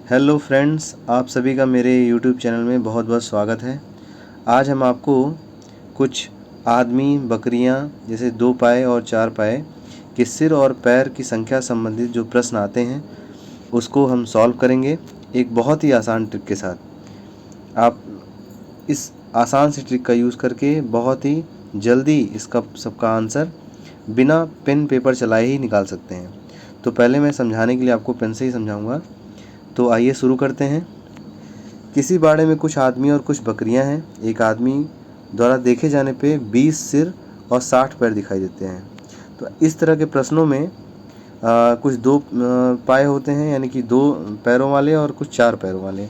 Hello friends, आप सभी का मेरे यूट्यूब चैनल में बहुत बहुत स्वागत है। आज हम आपको कुछ आदमी, बकरियां जैसे 2 पाए और 4 पाए के सिर और पैर की संख्या संबंधित जो प्रश्न आते हैं उसको हम सॉल्व करेंगे एक बहुत ही आसान ट्रिक के साथ। आप इस आसान सी ट्रिक का यूज़ करके बहुत ही जल्दी इसका सबका आंसर बिना पेन पेपर चलाए ही निकाल सकते हैं। तो पहले मैं समझाने के लिए आपको पेन से ही समझाऊंगा। तो आइए शुरू करते हैं। किसी बाड़े में कुछ आदमी और कुछ बकरियां हैं। एक आदमी द्वारा देखे जाने पे 20 सिर और 60 पैर दिखाई देते हैं। तो इस तरह के प्रश्नों में कुछ 2 पाए होते हैं, यानी कि 2 पैरों वाले और कुछ 4 पैरों वाले,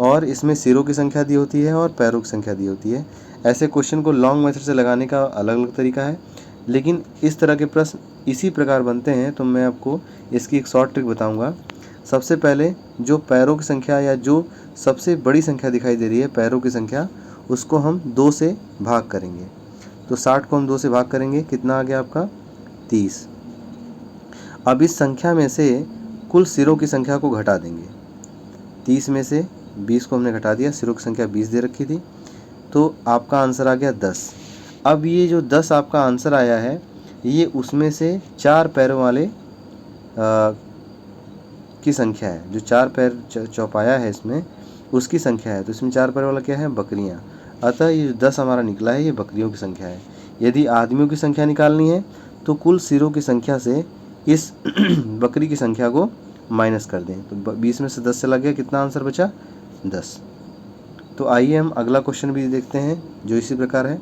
और इसमें सिरों की संख्या दी होती है और पैरों की संख्या दी होती है। ऐसे क्वेश्चन को लॉन्ग मेथड से लगाने का अलग अलग तरीका है, लेकिन इस तरह के प्रश्न इसी प्रकार बनते हैं। तो मैं आपको इसकी एक शॉर्ट ट्रिक बताऊंगा। सबसे पहले जो पैरों की संख्या या जो सबसे बड़ी संख्या दिखाई दे रही है पैरों की संख्या, उसको हम 2 से भाग करेंगे। तो 60 को हम 2 से भाग करेंगे, कितना आ गया आपका 30। अब इस संख्या में से कुल सिरों की संख्या को घटा देंगे। 30 में से 20 को हमने घटा दिया, सिरों की संख्या 20 दे रखी थी, तो आपका आंसर आ गया 10। अब ये जो 10 आपका आंसर आया है, ये उसमें से 4 पैरों वाले की संख्या है। जो 4 पैर चौपाया है इसमें उसकी संख्या है। तो इसमें 4 पैर वाला क्या है, बकरियां। अतः ये जो 10 हमारा निकला है ये बकरियों की संख्या है। यदि आदमियों की संख्या निकालनी है तो कुल सिरों की संख्या से इस बकरी की संख्या को माइनस कर दें। तो 20 में से 10 चला गया, कितना आंसर बचा 10। तो आइए हम अगला क्वेश्चन भी देखते हैं जो इसी प्रकार है।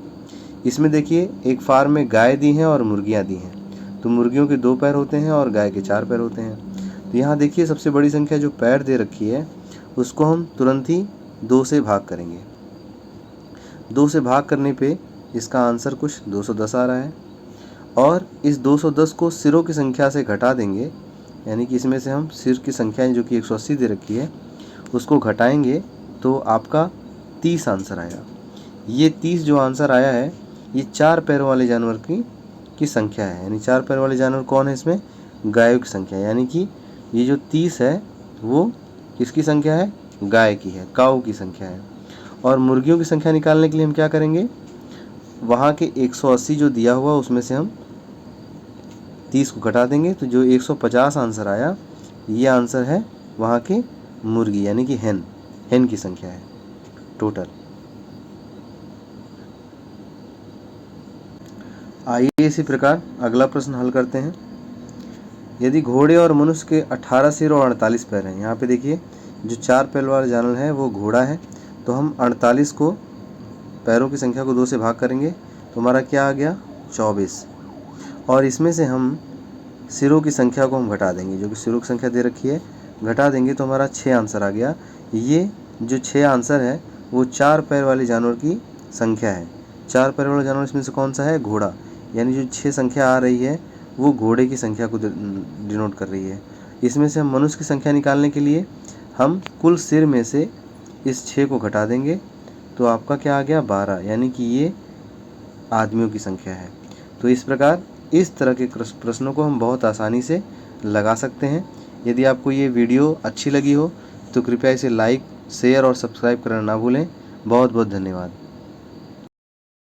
इसमें देखिए, एक फार्म में गाय दी हैं और मुर्गियाँ दी हैं। तो मुर्गियों के 2 पैर होते हैं और गाय के 4 पैर होते हैं। तो यहाँ देखिए, सबसे बड़ी संख्या जो पैर दे रखी है उसको हम तुरंत ही 2 से भाग करेंगे। 2 से भाग करने पे इसका आंसर कुछ 210 आ रहा है, और इस 210 को सिरों की संख्या से घटा देंगे, यानी कि इसमें से हम सिर की संख्या जो कि 180 दे रखी है उसको घटाएंगे, तो आपका 30 आंसर आया। ये 30 जो आंसर आया है ये 4 पैरों वाले जानवर की संख्या है। यानी 4 पैर वाले जानवर कौन है इसमें, गायों की संख्या। यानी कि ये जो 30 है वो किसकी संख्या है, गाय की है, काऊ की संख्या है। और मुर्गियों की संख्या निकालने के लिए हम क्या करेंगे, वहाँ के 180 जो दिया हुआ उसमें से हम 30 को घटा देंगे, तो जो 150 आंसर आया ये आंसर है वहाँ के मुर्गी यानी कि हेन की संख्या है टोटल। आइए इसी प्रकार अगला प्रश्न हल करते हैं। यदि घोड़े और मनुष्य के 18 सिर और 48 पैर हैं। यहाँ पे देखिए, जो 4 पैर वाला जानवर है वो घोड़ा है, तो हम 48 को पैरों की संख्या को 2 से भाग करेंगे, तो हमारा क्या आ गया 24। और इसमें से हम सिरों की संख्या को हम घटा देंगे, जो कि सिरों की संख्या दे रखी है, घटा देंगे तो हमारा 6 आंसर आ गया। ये जो 6 आंसर है वो 4 पैर वाले जानवर की संख्या है। 4 पैर वाला जानवर इसमें से कौन सा है, घोड़ा। यानी जो 6 संख्या आ रही है वो घोड़े की संख्या को डिनोट कर रही है। इसमें से हम मनुष्य की संख्या निकालने के लिए हम कुल सिर में से इस 6 को घटा देंगे, तो आपका क्या आ गया 12, यानी कि ये आदमियों की संख्या है। तो इस प्रकार इस तरह के प्रश्नों को हम बहुत आसानी से लगा सकते हैं। यदि आपको ये वीडियो अच्छी लगी हो तो कृपया इसे लाइक, शेयर और सब्सक्राइब करना ना भूलें। बहुत बहुत धन्यवाद।